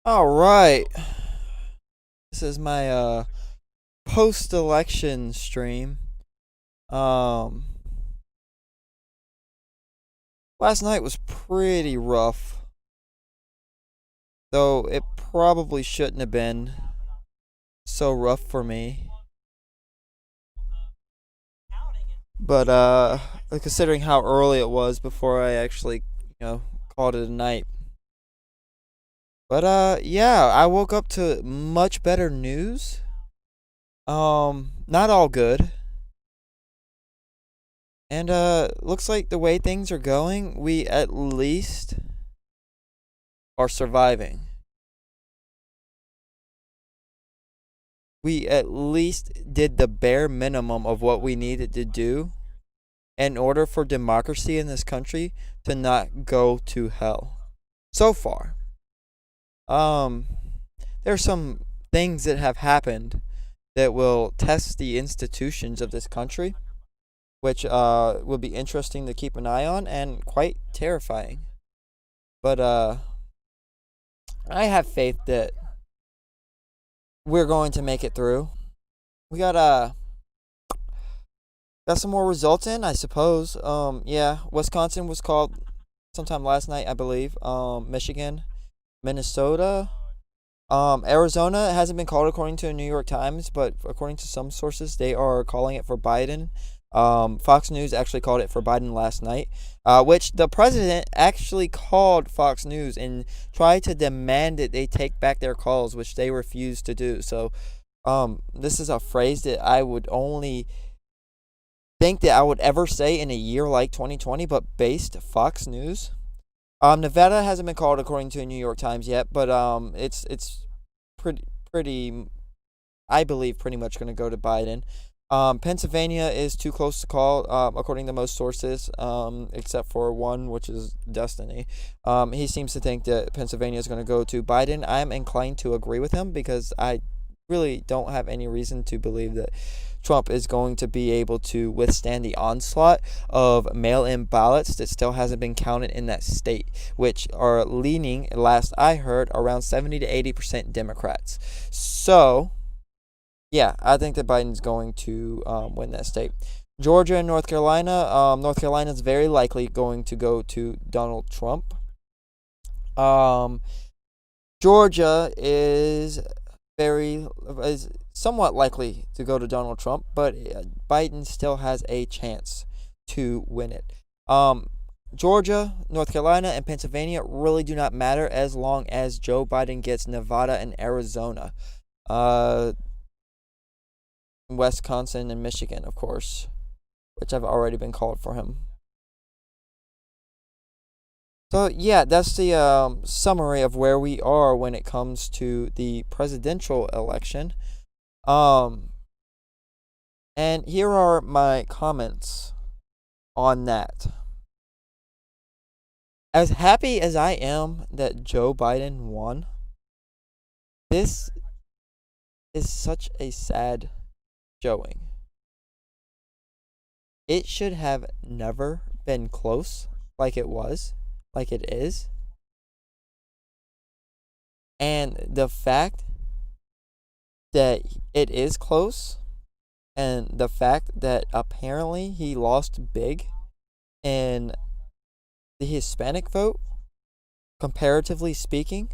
All right. This is my post-election stream. Um Last night was pretty rough. Though it probably shouldn't have been so rough for me. But considering how early it was before I actually, called it a night. But yeah, I woke up to much better news. Not all good. And looks like the way things are going, we at least are surviving. We at least did the bare minimum of what we needed to do in order for democracy in this country to not go to hell. So far. Um there's some things that have happened that will test the institutions of this country, which will be interesting to keep an eye on and quite terrifying. But I have faith that we're going to make it through. We got some more results in, I suppose. Yeah, Wisconsin was called sometime last night, I believe. Michigan, Minnesota, Arizona hasn't been called according to the New York Times, but according to some sources, they are calling it for Biden. Fox News actually called it for Biden last night, which the president actually called Fox News and tried to demand that they take back their calls, which they refused to do. So, this is a phrase that I would only think that I would ever say in a year like 2020, but based Fox News. Nevada hasn't been called according to the New York Times yet, but it's pretty I believe pretty much going to go to Biden. Pennsylvania is too close to call, according to most sources, except for one, which is Destiny. He seems to think that Pennsylvania is going to go to Biden. I'm inclined to agree with him because I really don't have any reason to believe that Trump is going to be able to withstand the onslaught of mail-in ballots that still hasn't been counted in that state, which are leaning, last I heard, around 70 to 80% Democrats. So, yeah, I think that Biden's going to win that state. Georgia and North Carolina. North Carolina is very likely going to go to Donald Trump. Um, Georgia is somewhat likely to go to Donald Trump, but Biden still has a chance to win it. Georgia, North Carolina, and Pennsylvania really do not matter as long as Joe Biden gets Nevada and Arizona. Wisconsin and Michigan, of course, which have already been called for him. So yeah, that's the summary of where we are when it comes to the presidential election. Um, and here are my comments on that. As happy as I am that Joe Biden won, this is such a sad showing. It should have never been close like it was, like it is. And the fact that it is close and the fact that apparently he lost big in the Hispanic vote, comparatively speaking,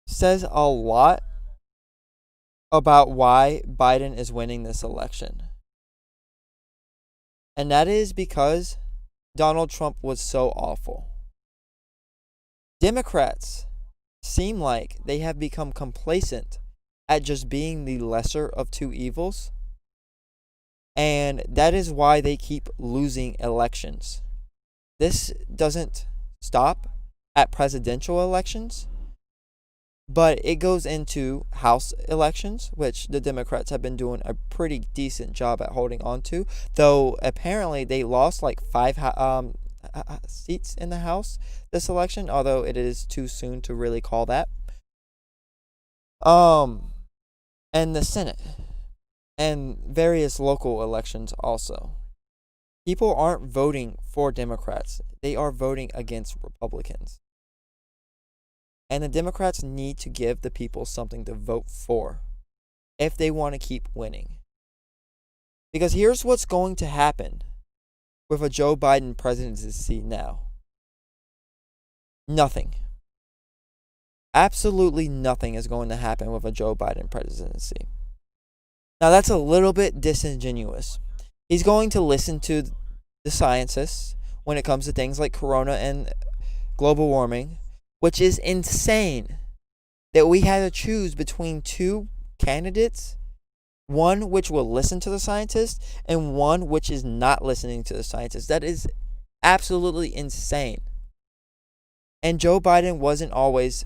says a lot about why Biden is winning this election. And that is because Donald Trump was so awful. Democrats seem like they have become complacent at just being the lesser of two evils. And that is why they keep losing elections. This doesn't stop at presidential elections, but it goes into House elections, which the Democrats have been doing a pretty decent job at holding on to. Though apparently they lost like five seats in the House this election, although it is too soon to really call that. And the Senate and various local elections also. People aren't voting for Democrats, they are voting against Republicans. And the Democrats need to give the people something to vote for if they want to keep winning. Because here's what's going to happen with a Joe Biden presidency now. Nothing. Absolutely nothing is going to happen with a Joe Biden presidency. Now, that's a little bit disingenuous. He's going to listen to the scientists when it comes to things like corona and global warming, which is insane that we had to choose between two candidates, one which will listen to the scientists and one which is not listening to the scientists. That is absolutely insane. And Joe Biden wasn't always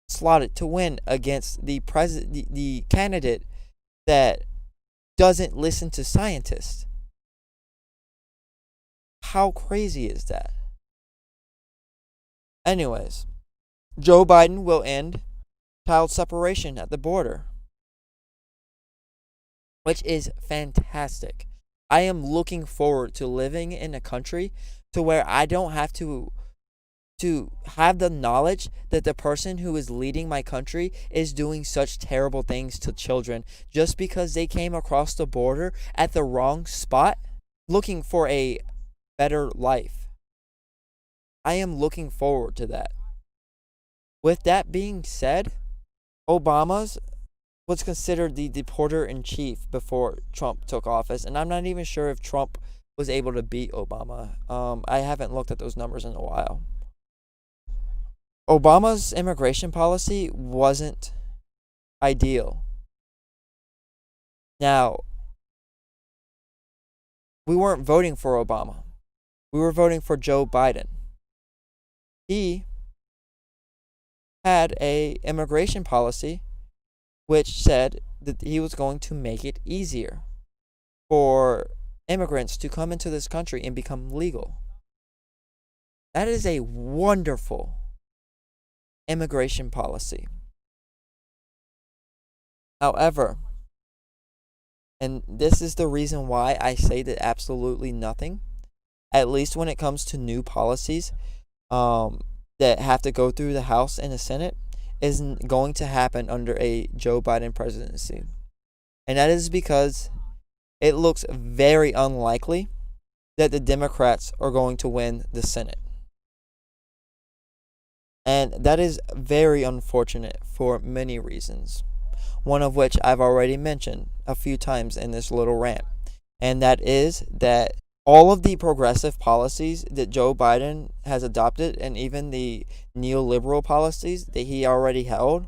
slotted to win against the candidate that doesn't listen to scientists. How crazy is that? Anyways, Joe Biden will end child separation at the border, which is fantastic. I am looking forward to living in a country to where I don't have to have the knowledge that the person who is leading my country is doing such terrible things to children just because they came across the border at the wrong spot looking for a better life. I am looking forward to that. With that being said, Obama's was considered the deporter-in-chief before Trump took office, and I'm not even sure if Trump was able to beat Obama. I haven't looked at those numbers in a while. Obama's immigration policy wasn't ideal. Now, we weren't voting for Obama. We were voting for Joe Biden. He had a immigration policy which said that he was going to make it easier for immigrants to come into this country and become legal. That is a wonderful immigration policy. However, and this is the reason why I say that absolutely nothing, at least when it comes to new policies that have to go through the House and the Senate, isn't going to happen under a Joe Biden presidency. And that is because it looks very unlikely that the Democrats are going to win the Senate. And that is very unfortunate for many reasons, one of which I've already mentioned a few times in this little rant. And that is that all of the progressive policies that Joe Biden has adopted, and even the neoliberal policies that he already held,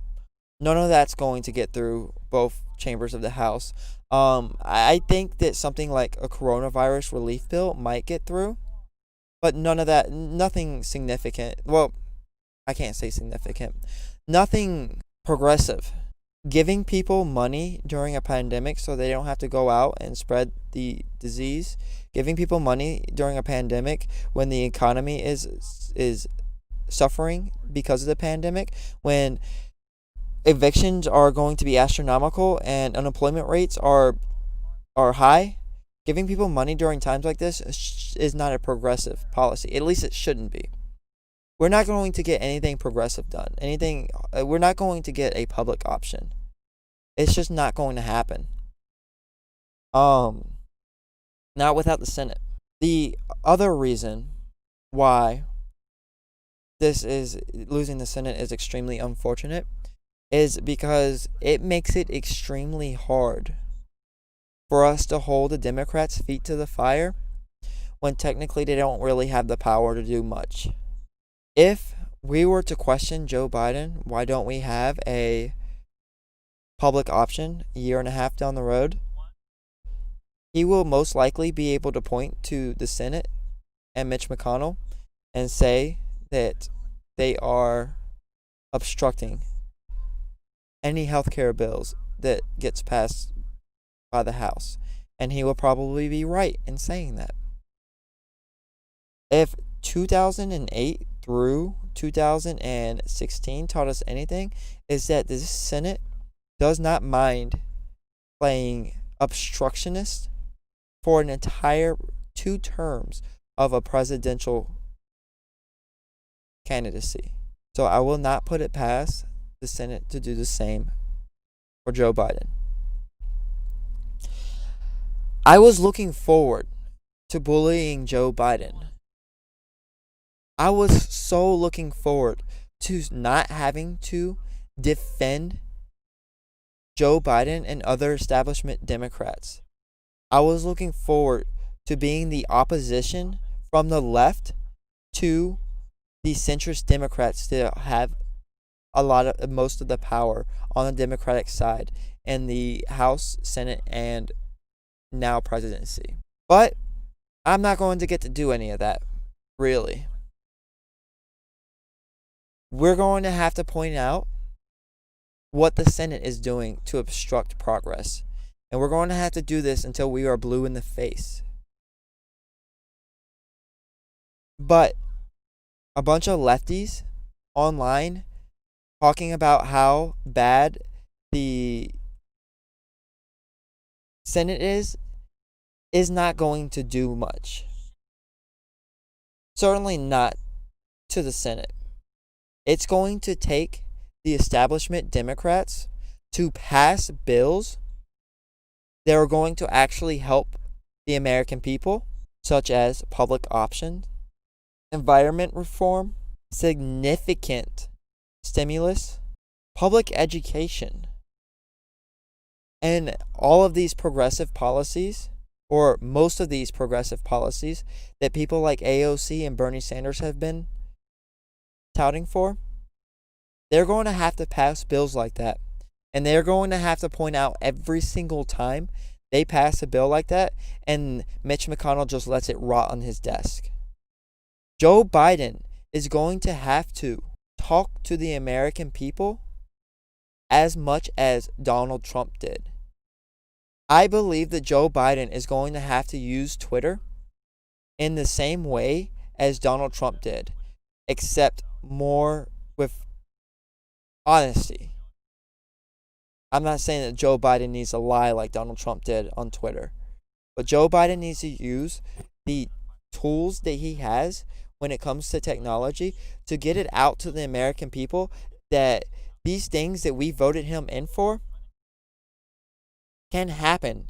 none of that's going to get through both chambers of the House. I think that something like a coronavirus relief bill might get through, but nothing significant. Well, I can't say significant. Nothing progressive. Giving people money during a pandemic so they don't have to go out and spread the disease. Giving people money during a pandemic when the economy is suffering because of the pandemic, when evictions are going to be astronomical and unemployment rates are high. Giving people money during times like this is not a progressive policy. At least it shouldn't be. We're not going to get anything progressive done. We're not going to get a public option. It's just not going to happen. Not without the Senate. The other reason why losing the Senate is extremely unfortunate is because it makes it extremely hard for us to hold the Democrats' feet to the fire when technically they don't really have the power to do much. If we were to question Joe Biden, why don't we have a public option a year and a half down the road? He will most likely be able to point to the Senate and Mitch McConnell and say that they are obstructing any healthcare bills that gets passed by the House. And he will probably be right in saying that. If 2008 through 2016 taught us anything, is that the Senate does not mind playing obstructionist for an entire 2 terms of a presidential candidacy. So I will not put it past the Senate to do the same for Joe Biden. I was looking forward to bullying Joe Biden. I was so looking forward to not having to defend Joe Biden and other establishment Democrats. I was looking forward to being the opposition from the left to the centrist Democrats to have most of the power on the Democratic side in the House, Senate, and now presidency. But I'm not going to get to do any of that, really. We're going to have to point out what the Senate is doing to obstruct progress. And we're going to have to do this until we are blue in the face. But a bunch of lefties online talking about how bad the Senate is not going to do much. Certainly not to the Senate. It's going to take the establishment Democrats to pass bills that are going to actually help the American people, such as public options, environment reform, significant stimulus, public education, and all of these progressive policies, or most of these progressive policies that people like AOC and Bernie Sanders have been touting for, they're going to have to pass bills like that. And they're going to have to point out every single time they pass a bill like that and Mitch McConnell just lets it rot on his desk. Joe Biden is going to have to talk to the American people as much as Donald Trump did. I believe that Joe Biden is going to have to use Twitter in the same way as Donald Trump did, except more with honesty. I'm not saying that Joe Biden needs to lie like Donald Trump did on Twitter, but Joe Biden needs to use the tools that he has when it comes to technology to get it out to the American people that these things that we voted him in for can happen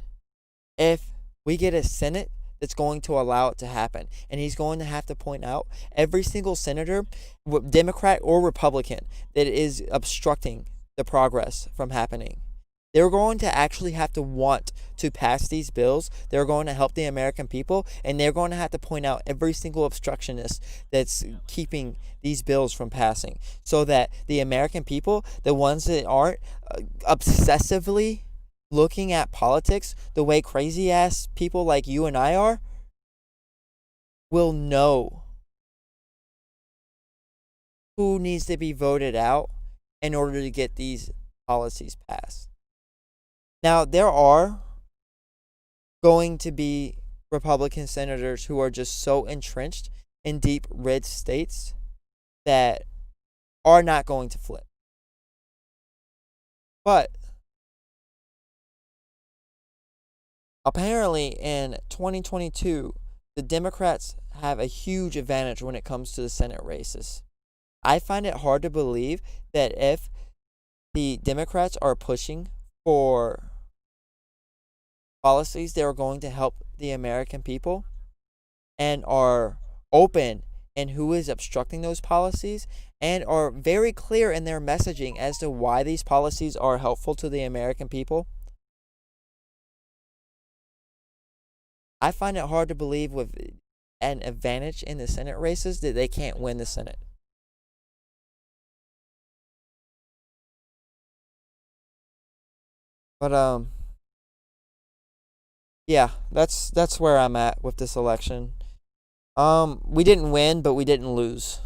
if we get a Senate that's going to allow it to happen. And he's going to have to point out every single senator, Democrat or Republican, that is obstructing the progress from happening. They're going to actually have to want to pass these bills. They're going to help the American people, and they're going to have to point out every single obstructionist that's keeping these bills from passing, so that the American people, the ones that aren't obsessively looking at politics the way crazy ass people like you and I are, will know who needs to be voted out in order to get these policies passed. Now, there are going to be Republican senators who are just so entrenched in deep red states that are not going to flip. But apparently in 2022, the Democrats have a huge advantage when it comes to the Senate races. I find it hard to believe that if the Democrats are pushing for policies that are going to help the American people and are open in who is obstructing those policies and are very clear in their messaging as to why these policies are helpful to the American people, I find it hard to believe with an advantage in the Senate races that they can't win the Senate. But yeah, that's where I'm at with this election. We didn't win, but we didn't lose.